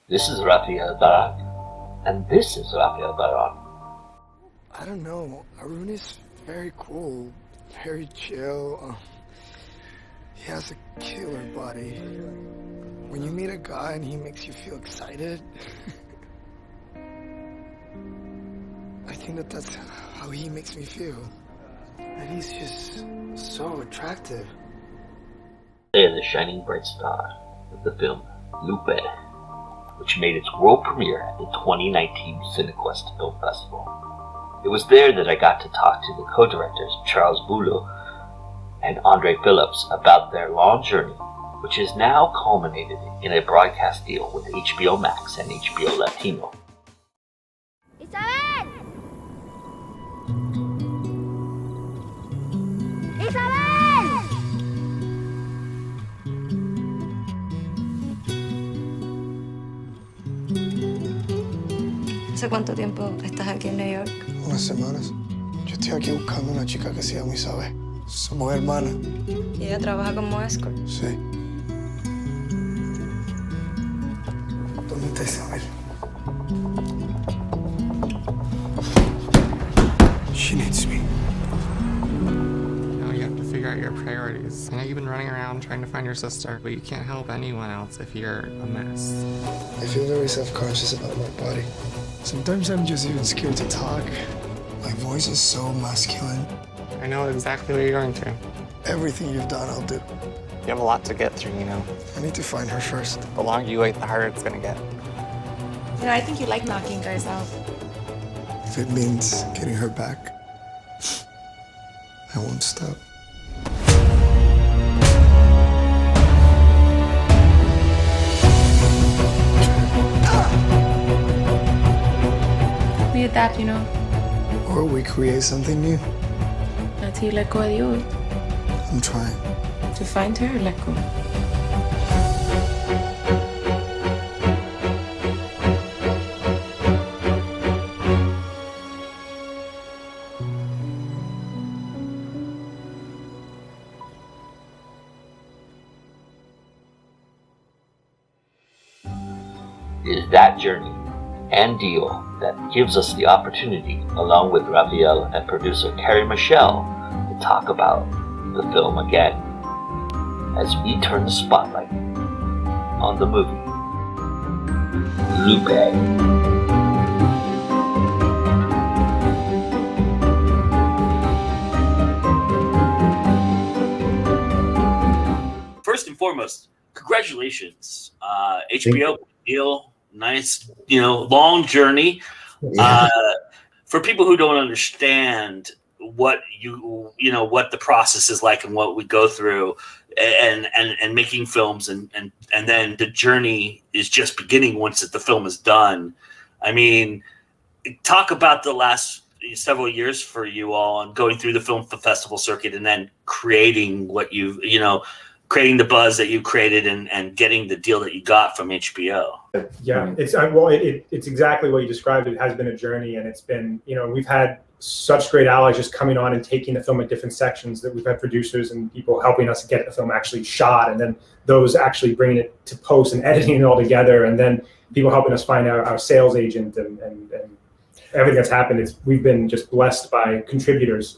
This is Rafael Barak, and this is Rafael Barak. I don't know. Arun is very cool, very chill. He has a killer body. When you meet a guy and he makes you feel excited, I think that's how he makes me feel. And he's just so attractive. They're the shining bright star of the film Lupe, which made its world premiere at the 2019 CineQuest Film Festival. It was there that I got to talk to the co-directors Charles Boulou and Andre Phillips about their long journey, which has now culminated in a broadcast deal with HBO Max and HBO Latino. ¡Isabel! ¡Isabel! ¿Hace cuánto tiempo estás aquí en New York? Unas semanas. Yo estoy aquí buscando una chica que se llama Isabel. Somos hermanas. ¿Y ella trabaja como escort? Sí. ¿Dónde está Isabel? She needs me. You have to figure out your priorities. I know you've been running around trying to find your sister, but you can't help anyone else if you're a mess. I feel very self-conscious about my body. Sometimes I'm just even scared to talk. My voice is so masculine. I know exactly what you're going through. Everything you've done, I'll do. You have a lot to get through, you know. I need to find her first. The longer you wait, the harder it's gonna get. You know, I think you like knocking guys out. If it means getting her back, I won't stop. We adapt, you know. Or we create something new. Until you let go of the old. I'm trying. To find her, let go. It is that journey and deal that gives us the opportunity, along with Rafael and producer Carrie Michelle, to talk about the film again, as we turn the spotlight on the movie Lupe. First and foremost, congratulations, HBO deal. Nice, long journey. For people who don't understand what what the process is like and what we go through, and making films, and then the journey is just beginning once the film is done. I mean, talk about the last several years for you all and going through the film festival circuit and then creating what creating the buzz that you created and getting the deal that you got from HBO. Yeah, it's exactly what you described. It has been a journey, and it's been, we've had such great allies just coming on and taking the film at different sections, that we've had producers and people helping us get the film actually shot, and then those actually bringing it to post and editing it all together, and then people helping us find our sales agent and everything that's happened. We've been just blessed by contributors,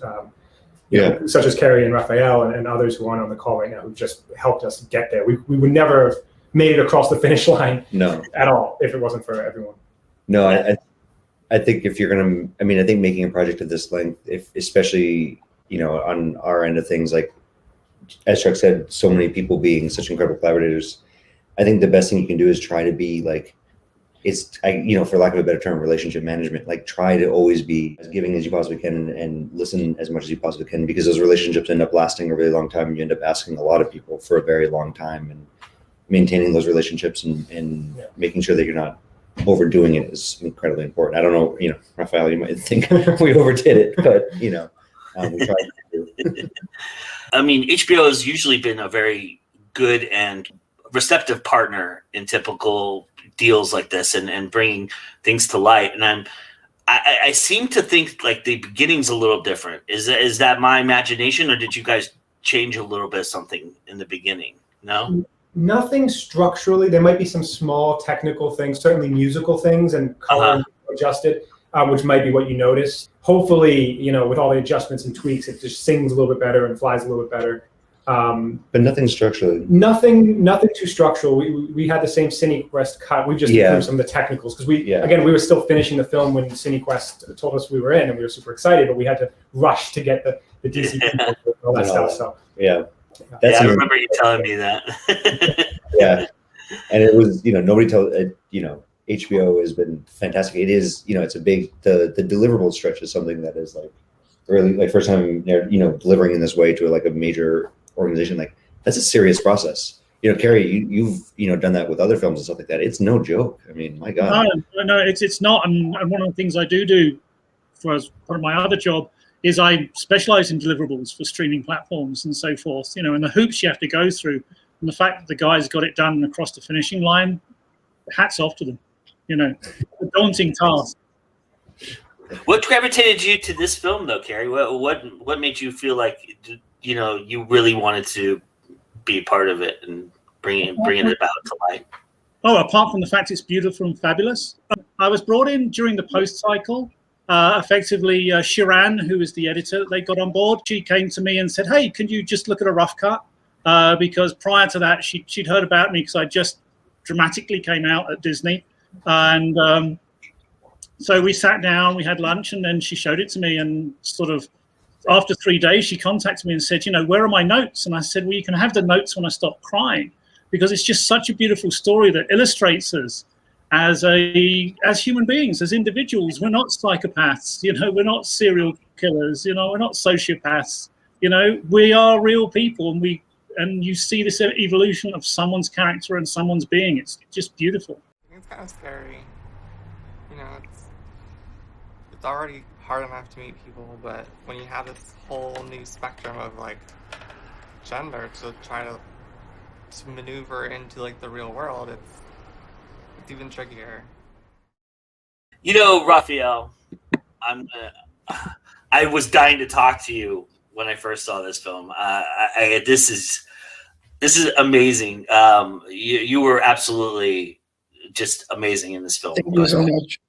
such as Carrie and Rafael and others who aren't on the call right now, who just helped us get there. We would never have made it across the finish line at all if it wasn't for everyone. No, I think if you're gonna, I think making a project of this length, especially on our end of things, like as Chuck said, so many people being such incredible collaborators, I think the best thing you can do is try to be like, for lack of a better term, relationship management. Like, try to always be as giving as you possibly can and listen as much as you possibly can, because those relationships end up lasting a really long time. You end up asking a lot of people for a very long time, and maintaining those relationships and making sure that you're not overdoing it is incredibly important. I don't know, Rafael, you might think we overdid it, but we tried to. HBO has usually been a very good and receptive partner in typical deals like this, and bringing things to light. And I seem to think like the beginning's a little different. Is that my imagination, or did you guys change a little bit of something in the beginning? No? Nothing structurally. There might be some small technical things, certainly musical things and color adjusted, which might be what you notice. Hopefully, you know, with all the adjustments and tweaks, it just sings a little bit better and flies a little bit better. But nothing structurally. Nothing too structural. We had the same CineQuest cut. We just improved some of the technicals because again, we were still finishing the film when CineQuest told us we were in, and we were super excited, but we had to rush to get the DC and all that stuff. So I remember you telling me that. Yeah, and it was, you know, nobody told it, you know, HBO has been fantastic. It is, you know, it's a big, the deliverable stretch is something that is like really like first time, you know, delivering in this way to like a major organization, like that's a serious process. You know, Carrie, you've you know done that with other films and stuff like that. It's no joke. I mean, my God. No, it's not. And one of the things I do for as part of my other job is I specialize in deliverables for streaming platforms and so forth. You know, and the hoops you have to go through, and the fact that the guys got it done across the finishing line, hats off to them. You know, a daunting task. What gravitated you to this film, though, Carrie? What made you feel like, you know, you really wanted to be part of it and bring it about to life? Oh, apart from the fact it's beautiful and fabulous, I was brought in during the post cycle. Effectively, Shiran, who was the editor that they got on board, she came to me and said, "Hey, can you just look at a rough cut?" Because prior to that, she'd heard about me because I just dramatically came out at Disney, and so we sat down, we had lunch, and then she showed it to me. And sort of after 3 days, she contacted me and said, "You know, where are my notes?" And I said, "Well, you can have the notes when I stop crying, because it's just such a beautiful story that illustrates us as human beings, as individuals. We're not psychopaths, you know, we're not serial killers, you know, we're not sociopaths, you know, we are real people, and you see this evolution of someone's character and someone's being. It's just beautiful." It's kind of scary. You know, it's already hard enough to meet people, but when you have this whole new spectrum of like gender to try to maneuver into like the real world, it's even trickier. You know, Rafael, I was dying to talk to you when I first saw this film. This is amazing. You were absolutely just amazing in this film. Thank you so much.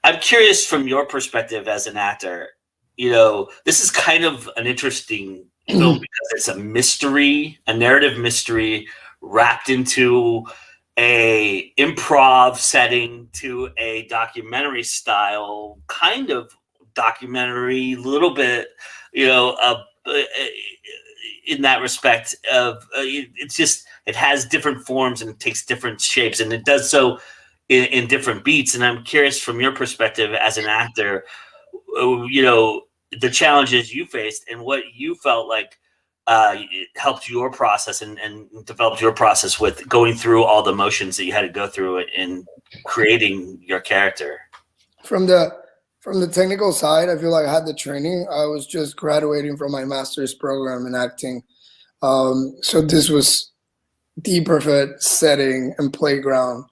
I'm curious from your perspective as an actor. You know, this is kind of an interesting film because it's a mystery, a narrative mystery wrapped into a improv setting to a documentary style kind of documentary, little bit, you know, in that respect of it's just, it has different forms and it takes different shapes, and it does so in different beats. And I'm curious from your perspective as an actor, you know, the challenges you faced and what you felt like it helped your process and developed your process with going through all the motions that you had to go through in creating your character. From the technical side, I feel like I had the training. I was just graduating from my master's program in acting. So this was the perfect setting and playground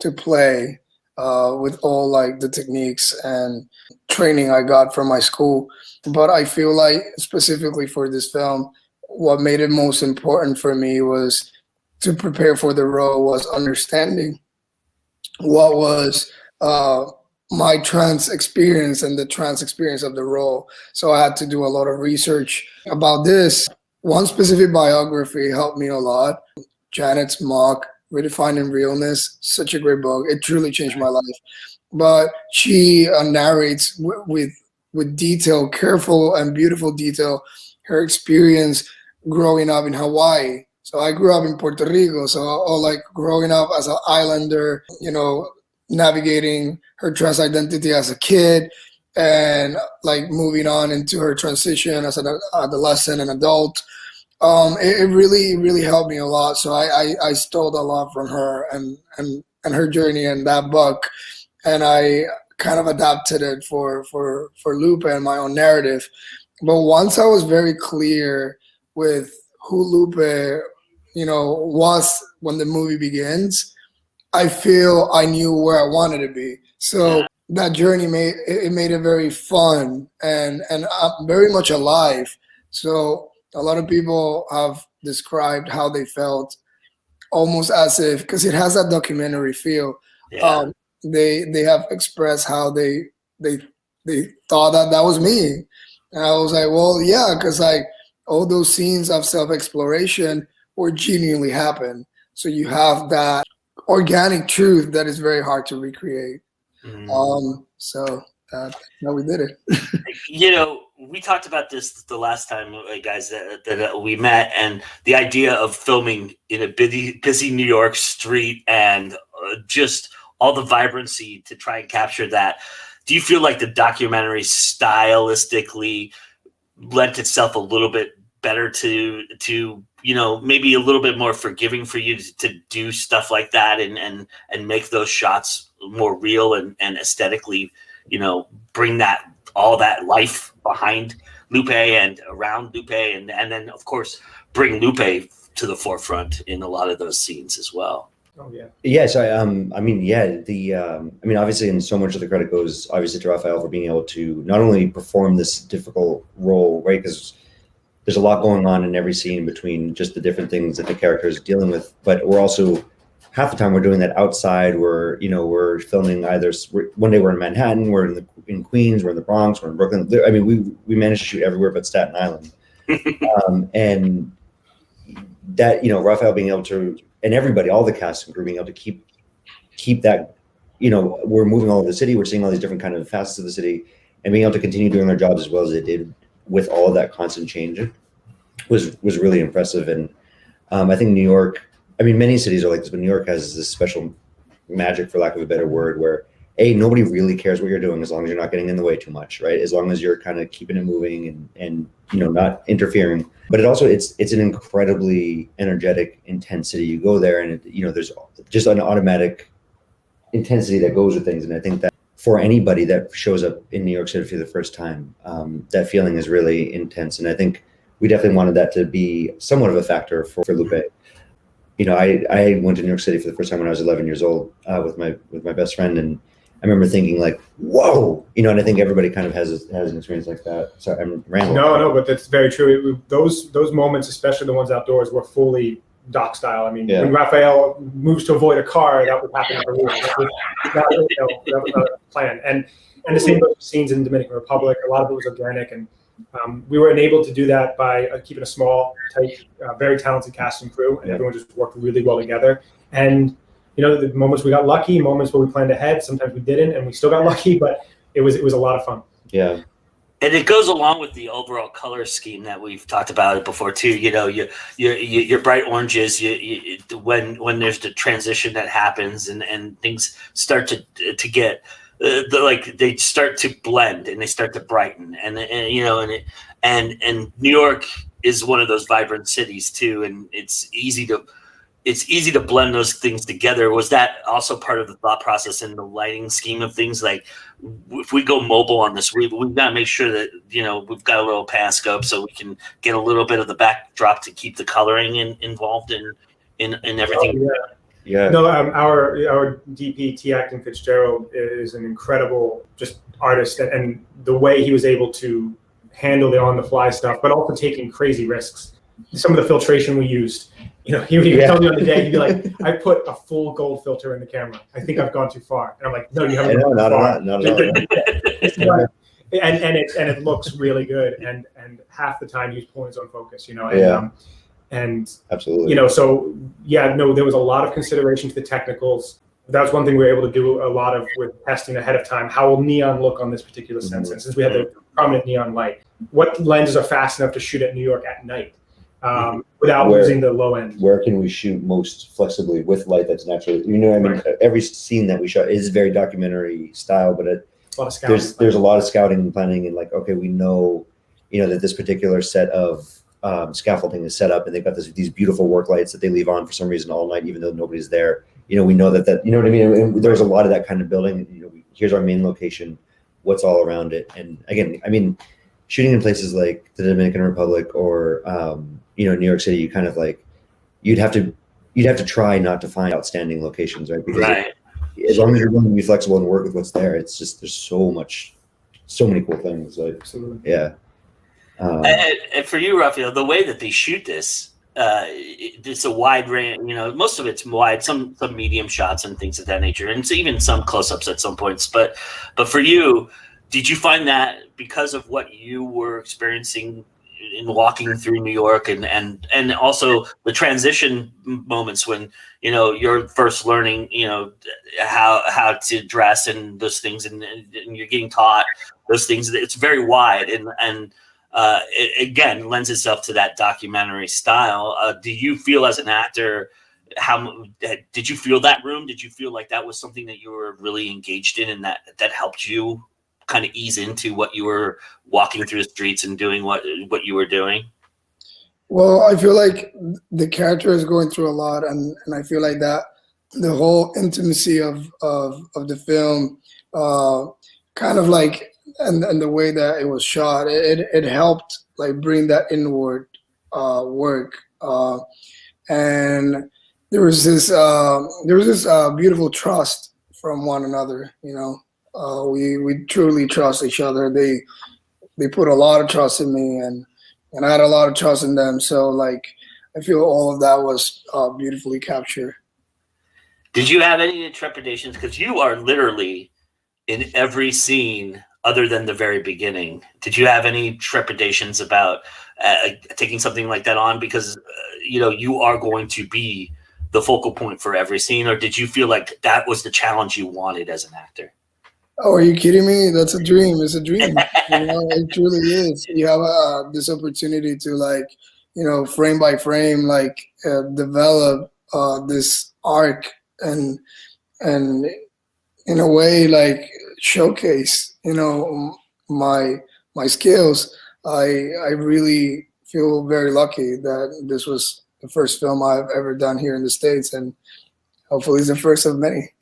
to play with all like the techniques and training I got from my school. But I feel like specifically for this film, what made it most important for me was to prepare for the role was understanding what was my trans experience and the trans experience of the role. So I had to do a lot of research about this. One specific biography helped me a lot. Janet's Mock, Redefining Realness, such a great book. It truly changed my life. But she narrates with detail, careful and beautiful detail, her experience growing up in Hawaii. So I grew up in Puerto Rico. So like growing up as an islander, you know, navigating her trans identity as a kid and like moving on into her transition as an adolescent and adult. It really helped me a lot. So I stole a lot from her and her journey in that book, and I kind of adapted it for Lupe and my own narrative. But once I was very clear with who Lupe, you know, was when the movie begins, I feel I knew where I wanted to be. So that journey made it very fun and very much alive. So a lot of people have described how they felt, almost as if, because it has that documentary feel. Yeah. They have expressed how they thought that was me, and I was like, well, yeah, because like all those scenes of self-exploration were genuinely happen. So you have that organic truth that is very hard to recreate. So that's how we did it. You know, we talked about this the last time, guys, that we met, and the idea of filming in a busy New York street and just all the vibrancy to try and capture that. Do you feel like the documentary stylistically lent itself a little bit better to you know, maybe a little bit more forgiving for you to do stuff like that and make those shots more real and aesthetically, you know, bring that all that life behind Lupe and around Lupe, and then of course bring Lupe to the forefront in a lot of those scenes as well. Oh yeah. Yes, I mean, yeah, I mean, obviously, and so much of the credit goes obviously to Rafael for being able to not only perform this difficult role, right? Because there's a lot going on in every scene between just the different things that the character is dealing with, but we're also half the time we're doing that outside. We're filming one day we're in Manhattan, we're in Queens, we're in the Bronx, we're in Brooklyn. I mean, we managed to shoot everywhere but Staten Island, and that, you know, Rafael being able to, and everybody, all the cast and crew being able to keep that, you know, we're moving all over the city, we're seeing all these different kind of facets of the city, and being able to continue doing their jobs as well as they did with all of that constant change was really impressive. And I think New York, I mean, many cities are like this, but New York has this special magic, for lack of a better word, where nobody really cares what you're doing as long as you're not getting in the way too much, right? As long as you're kind of keeping it moving and you know, not interfering. But it's an incredibly energetic, intense city. You go there and you know, there's just an automatic intensity that goes with things. And I think that for anybody that shows up in New York City for the first time, that feeling is really intense. And I think we definitely wanted that to be somewhat of a factor for Lupe. You know, I went to New York City for the first time when I was 11 years old with my best friend, and I remember thinking like, whoa, you know, and I think everybody kind of has an experience like that. So I'm rambling. No, but that's very true. Those moments, especially the ones outdoors, were fully doc style. I mean, when Rafael moves to avoid a car, that would happen for me. That was not a plan. And the same with scenes in the Dominican Republic. A lot of it was organic, and we were enabled to do that by keeping a small, tight, very talented cast and crew, and everyone just worked really well together. And you know, the moments we got lucky, moments where we planned ahead, sometimes we didn't, and we still got lucky, but it was a lot of fun. Yeah. And it goes along with the overall color scheme that we've talked about it before too. You know, your bright oranges. When there's the transition that happens and things start to get they start to blend and they start to brighten and you know and New York is one of those vibrant cities too, and it's easy to blend those things together. Was that also part of the thought process in the lighting scheme of things? Like, if we go mobile on this, we've got to make sure that, you know, we've got a little panoscope so we can get a little bit of the backdrop to keep the coloring involved in everything. Oh, yeah. No, our DP T. Acton Fitzgerald is an incredible just artist, and the way he was able to handle the on-the-fly stuff, but also taking crazy risks. Some of the filtration we used. You know, he would even tell me on the day, he'd be like, I put a full gold filter in the camera. I think I've gone too far. And I'm like, no, you haven't gone too far. Not at all. And it looks really good. And half the time he's pulling his own focus, you know. And absolutely. You know, so there was a lot of consideration to the technicals. That's one thing we were able to do a lot of with testing ahead of time. How will neon look on this particular sense? And since we had the prominent neon light, what lenses are fast enough to shoot at New York at night? Without losing the low end. Where can we shoot most flexibly with light that's naturally, you know, I mean, every scene that we shot is very documentary style, but there's a lot of scouting and planning, and like, okay, we know, you know, that this particular set of scaffolding is set up, and they've got these beautiful work lights that they leave on for some reason all night, even though nobody's there. You know, we know that you know what I mean? And there's a lot of that kind of building. You know, here's our main location, what's all around it. And again, I mean, shooting in places like the Dominican Republic or you know, New York City, you kind of like you'd have to try not to find outstanding locations, right? Because as long as you're willing to be flexible and work with what's there, it's just there's so many cool things. Like, absolutely, yeah. And for you, Rafael, the way that they shoot this, it's a wide range. Most of it's wide, some medium shots and things of that nature, and so even some close-ups at some points. But for you, did you find that because of what you were experiencing in walking through New York, and also the transition moments when you're first learning how to dress and those things, and you're getting taught those things, it's very wide and it again lends itself to that documentary style. Do you feel as an actor, did you feel that room? Did you feel like that was something that you were really engaged in, and that helped you kind of ease into what you were walking through the streets and doing what you were doing? Well, I feel like the character is going through a lot, and I feel like that the whole intimacy of the film, kind of like, and the way that it was shot, it helped like bring that inward work, and there was this beautiful trust from one another. We truly trust each other. They put a lot of trust in me, and I had a lot of trust in them. So like, I feel all of that was beautifully captured. Did you have any trepidations? Because you are literally in every scene other than the very beginning. Did you have any trepidations about taking something like that on? Because you are going to be the focal point for every scene. Or did you feel like that was the challenge you wanted as an actor? Oh, are you kidding me? That's a dream. It's a dream. It truly is. You have this opportunity to, like, frame by frame, like develop this arc and in a way, like, showcase my skills. I really feel very lucky that this was the first film I've ever done here in the States, and hopefully it's the first of many.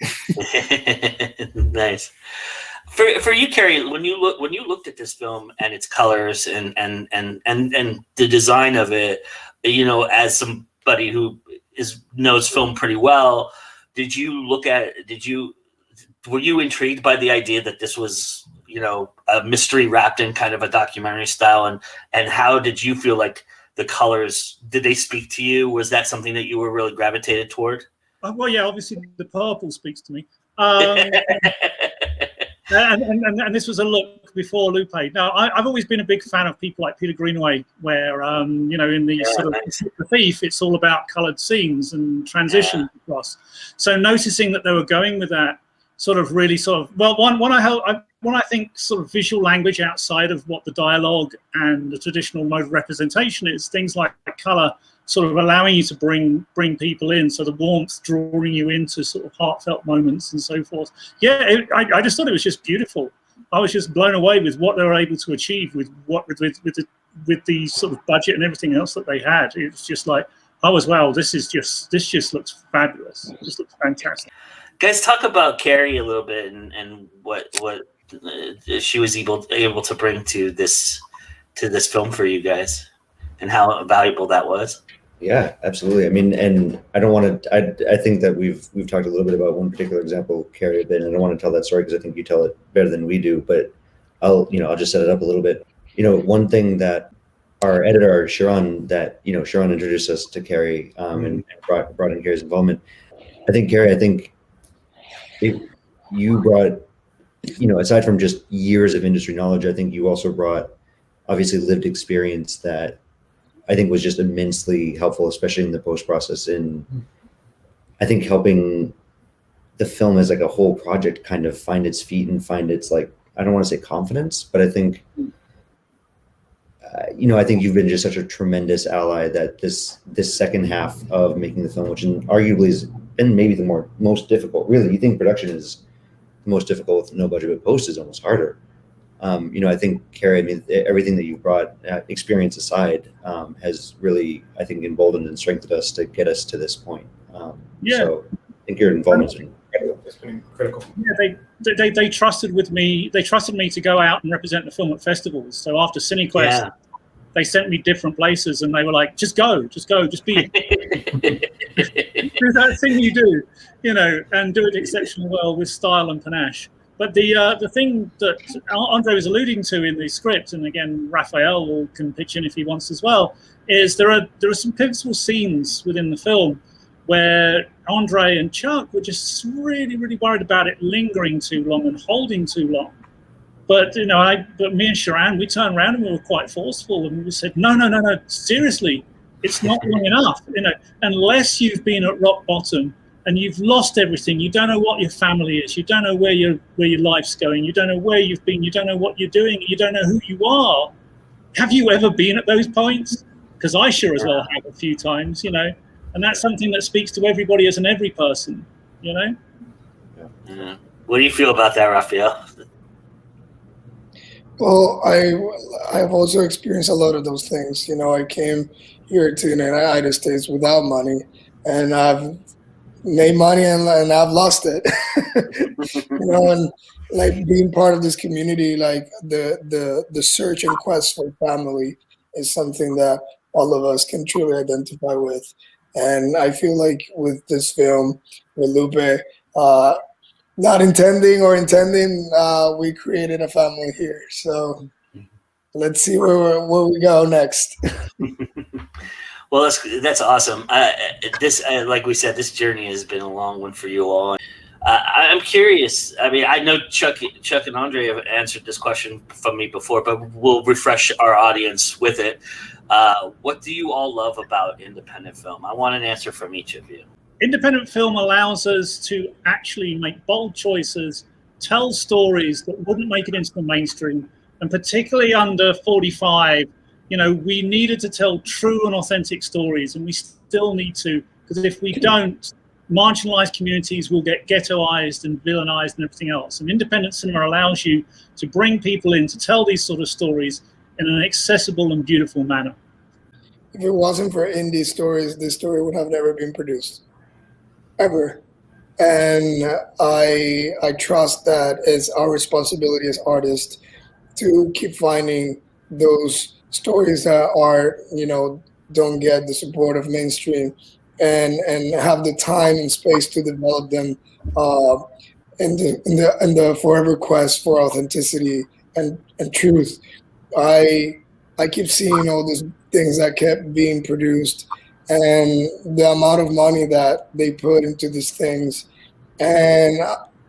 Nice. For you, Carrie, when you looked at this film and its colors and the design of it, as somebody who knows film pretty well, were you intrigued by the idea that this was a mystery wrapped in kind of a documentary style, and how did you feel like the colors, did they speak to you? Was that something that you were really gravitated toward? Well, yeah, obviously the purple speaks to me. And this was a look before Lupe. Now, I've always been a big fan of people like Peter Greenaway, where, in the sort of The Thief, it's all about colored scenes and transitions across. So noticing that they were going with that sort of really when I think sort of visual language outside of what the dialogue and the traditional mode of representation is, things like color sort of allowing you to bring people in, so the warmth drawing you into sort of heartfelt moments and so forth. Yeah, I just thought it was just beautiful. I was just blown away with what they were able to achieve with the sort of budget and everything else that they had. It was just like, wow, this just looks fabulous. It just looks fantastic. Guys, talk about Carrie a little bit and what she was able to bring to this film for you guys, and how valuable that was. Yeah, absolutely. I mean, and I don't want to. I think that we've talked a little bit about one particular example, Carrie, and I don't want to tell that story because I think you tell it better than we do. But I'll just set it up a little bit. One thing that our editor Sharon introduced us to Carrie and brought in Carrie's involvement. I think Carrie, you brought, aside from just years of industry knowledge, I think you also brought obviously lived experience that I think was just immensely helpful, especially in the post process, in I think helping the film as like a whole project kind of find its feet and find its, like, I don't want to say confidence, but I think I think you've been just such a tremendous ally that this second half of making the film, which arguably has been maybe the most difficult. Really, you think production is the most difficult with no budget, but post is almost harder. I think, Carrie, I mean, everything that you brought, experience aside, has really, I think, emboldened and strengthened us to get us to this point. So I think your involvement's been incredible. It's been critical. Yeah, they trusted me. They trusted me to go out and represent the film at festivals. So after CineQuest, they sent me different places, and they were like, just go, just be. Do that thing you do, and do it exceptionally well with style and panache. But the thing that Andre was alluding to in the script, and again Rafael can pitch in if he wants as well, is there are some pivotal scenes within the film where Andre and Chuck were just really, really worried about it lingering too long and holding too long. But but me and Sharon, we turned around and we were quite forceful, and we said, no, seriously, it's not long enough. Unless you've been at rock bottom and you've lost everything, you don't know what your family is, you don't know where your life's going, you don't know where you've been, you don't know what you're doing, you don't know who you are. Have you ever been at those points? Because I sure as well have a few times, and that's something that speaks to everybody as an every person, Yeah. What do you feel about that, Rafael? Well, I've also experienced a lot of those things. I came here to the United States without money, and I've made money and I've lost it. And like being part of this community, like the search and quest for family is something that all of us can truly identify with. And I feel like with this film, with Lupe, not intending or intending, we created a family here. So let's see where we go next. Well, that's awesome. Like we said, this journey has been a long one for you all. I'm curious. I mean, I know Chuck and Andre have answered this question from me before, but we'll refresh our audience with it. What do you all love about independent film? I want an answer from each of you. Independent film allows us to actually make bold choices, tell stories that wouldn't make it into the mainstream, and particularly under 45, we needed to tell true and authentic stories, and we still need to, because if we don't, marginalized communities will get ghettoized and villainized and everything else. And independent cinema allows you to bring people in to tell these sort of stories in an accessible and beautiful manner. If it wasn't for indie stories, this story would have never been produced. Ever. And I trust that it's our responsibility as artists to keep finding those stories that are, don't get the support of mainstream, and have the time and space to develop them in the forever quest for authenticity and truth. I keep seeing all these things that kept being produced, and the amount of money that they put into these things, and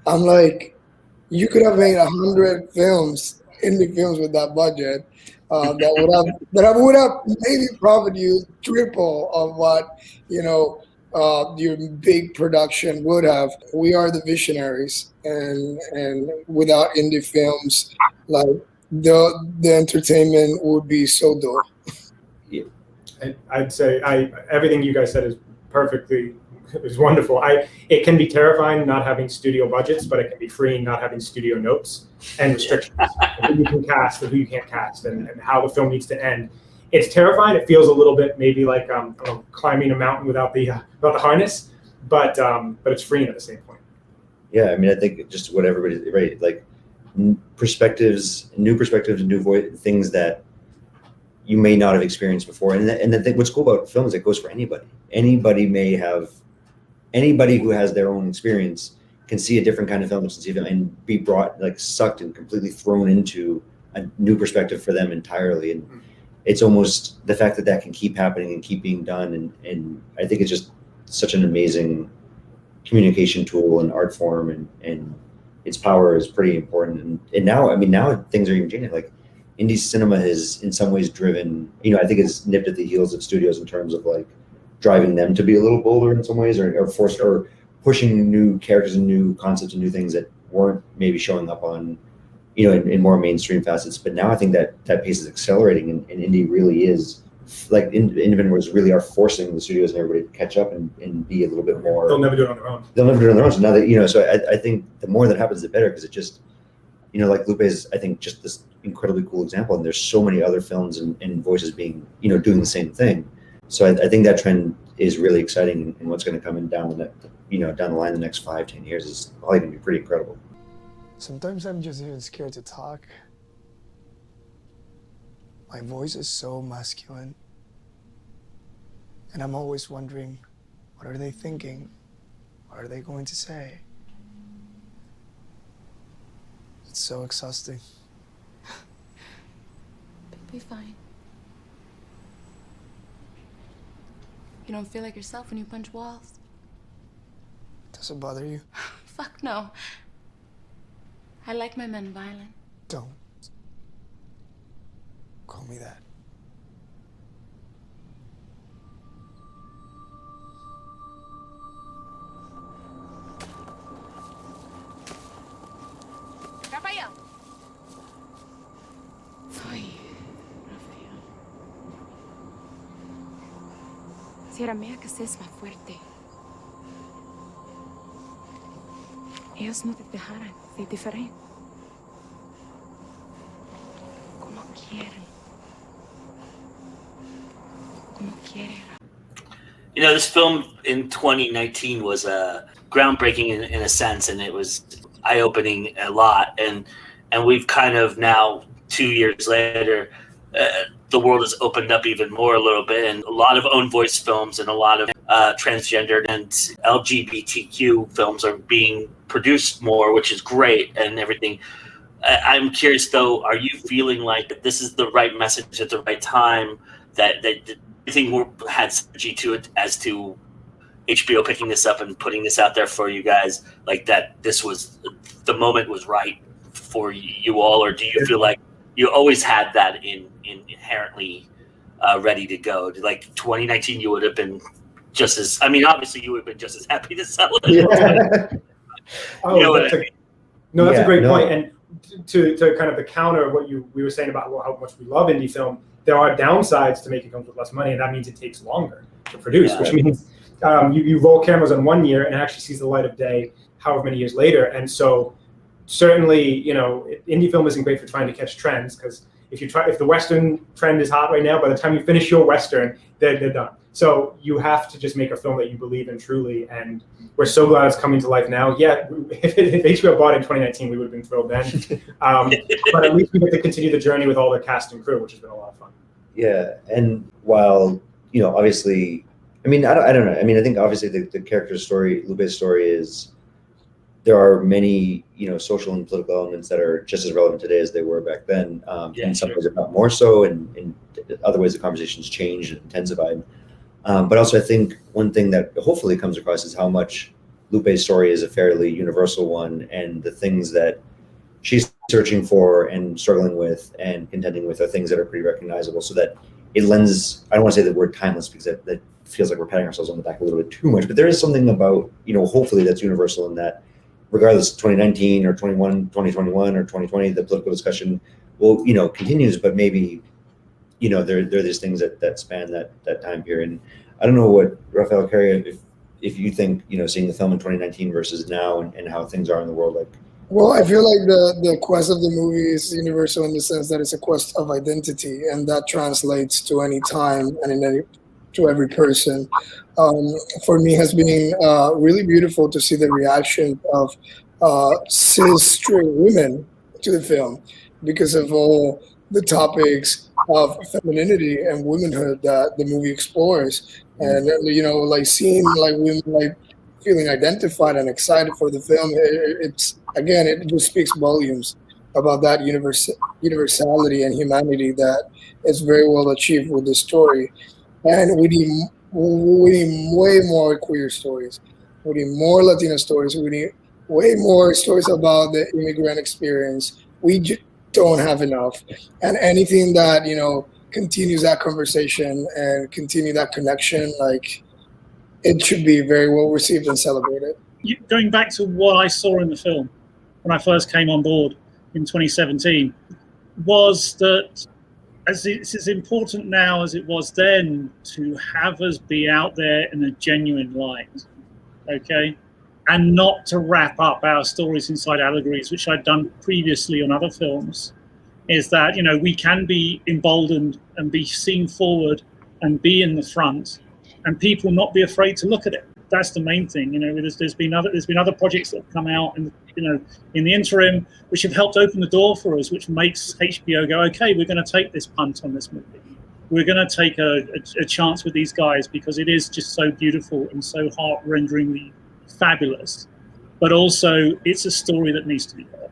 I'm like, you could have made 100 films, indie films, with that budget. That would have maybe profited you triple of what your big production would have. We are the visionaries, and without indie films, like the entertainment would be so dull. Yeah. I'd say everything you guys said is perfectly. It was wonderful. It can be terrifying not having studio budgets, but it can be freeing not having studio notes and restrictions. Who you can cast and who you can't cast, and how the film needs to end. It's terrifying. It feels a little bit maybe like climbing a mountain without the harness, but it's freeing at the same point. Yeah, I mean, I think just what everybody's right, like new perspectives, new things that you may not have experienced before. And the thing, what's cool about film is it goes for anybody. Anybody who has their own experience can see a different kind of film and be brought, like, sucked and completely thrown into a new perspective for them entirely. And it's almost the fact that can keep happening and keep being done. And I think it's just such an amazing communication tool and art form, and its power is pretty important. And now things are even changing. Like, indie cinema has in some ways driven, I think it's nipped at the heels of studios in terms of like driving them to be a little bolder in some ways, or forced, or pushing new characters and new concepts and new things that weren't maybe showing up on, in more mainstream facets. But now I think that pace is accelerating, and indie really is, like, independent works really are forcing the studios and everybody to catch up and be a little bit more. They'll never do it on their own. So now that, so I think the more that happens, the better, because it just, like Lupe is, I think, just this incredibly cool example, and there's so many other films and voices being, doing the same thing. So I think that trend is really exciting, and what's going to come in down the line the next 5-10 years is probably going to be pretty incredible. Sometimes I'm just even scared to talk. My voice is so masculine, and I'm always wondering, what are they thinking? What are they going to say? It's so exhausting. Be fine. You don't feel like yourself when you punch walls? Does it bother you? Fuck no. I like my men violent. Don't call me that. Rafael. Ay, Rafael. Si era mía que seas más fuerte. Ellos no te dejarán ser diferente. Como quieren. Como quieren. You know, this film in 2019 was groundbreaking in a sense, and it was eye-opening a lot. And we've kind of now, 2 years later, the world has opened up even more a little bit, and a lot of own voice films and a lot of transgender and LGBTQ films are being produced more, which is great and everything. I'm curious though, are you feeling like this is the right message at the right time, that everything had synergy to it as to HBO picking this up and putting this out there for you guys, like that this was, the moment was right for you all, or do you feel like you always had that in inherently ready to go? Like 2019, you would have been just as, I mean, obviously you would have been just as happy to sell it. Yeah. Oh, You know that's what I mean? that's Yeah, a great no. point. And to kind of counter what we were saying about how much we love indie film, there are downsides to making films with less money, and that means it takes longer to produce, Yeah. which means you roll cameras on 1 year and it actually sees the light of day however many years later. And so certainly, you know, indie film isn't great for trying to catch trends, because if the Western trend is hot right now, by the time you finish your Western, they're done. So you have to just make a film that you believe in truly, and we're so glad it's coming to life now. Yeah, if HBO bought it in 2019, we would have been thrilled then. But at least we get to continue the journey with all the cast and crew, which has been a lot of fun. Yeah, and while, you know, obviously, I mean, I don't know. I mean, I think obviously the character's story, Lupe's story, is there are many, you know, social and political elements that are just as relevant today as they were back then. In some ways, if not more so, and in other ways, the conversation's changed and intensified. But also, I think one thing that hopefully comes across is how much Lupe's story is a fairly universal one, and the things that she's searching for and struggling with and contending with are things that are pretty recognizable, so that it lends, I don't want to say the word timeless, because that feels like we're patting ourselves on the back a little bit too much, but there is something about, you know, hopefully that's universal in that regardless of 2019 or 2021 or 2020, the political discussion will, you know, continues, but maybe, you know, there are these things that span that time period. And I don't know what, Rafael, Carrie, if you think, you know, seeing the film in 2019 versus now and how things are in the world, like. Well, I feel like the quest of the movie is universal in the sense that it's a quest of identity, and that translates to any time and to every person. For me, has been really beautiful to see the reaction of cis straight women to the film, because of all the topics of femininity and womanhood that the movie explores, and you know, like seeing like women like feeling identified and excited for the film. It's again, it just speaks volumes about that universality and humanity that is very well achieved with the story. And we need way more queer stories. We need more Latino stories. We need way more stories about the immigrant experience. We don't have enough. And anything that, you know, continues that conversation and continue that connection, like, it should be very well received and celebrated. Going back to what I saw in the film when I first came on board in 2017, was that it's as important now as it was then to have us be out there in a genuine light, okay? And not to wrap up our stories inside allegories, which I'd done previously on other films, is that, you know, we can be emboldened and be seen forward and be in the front, and people not be afraid to look at it. That's the main thing. You know, there's been other projects that have come out, and, you know, in the interim, which have helped open the door for us, which makes HBO go, okay, we're going to take this punt on this movie. We're going to take a chance with these guys, because it is just so beautiful and so heart-renderingly fabulous. But also, it's a story that needs to be heard.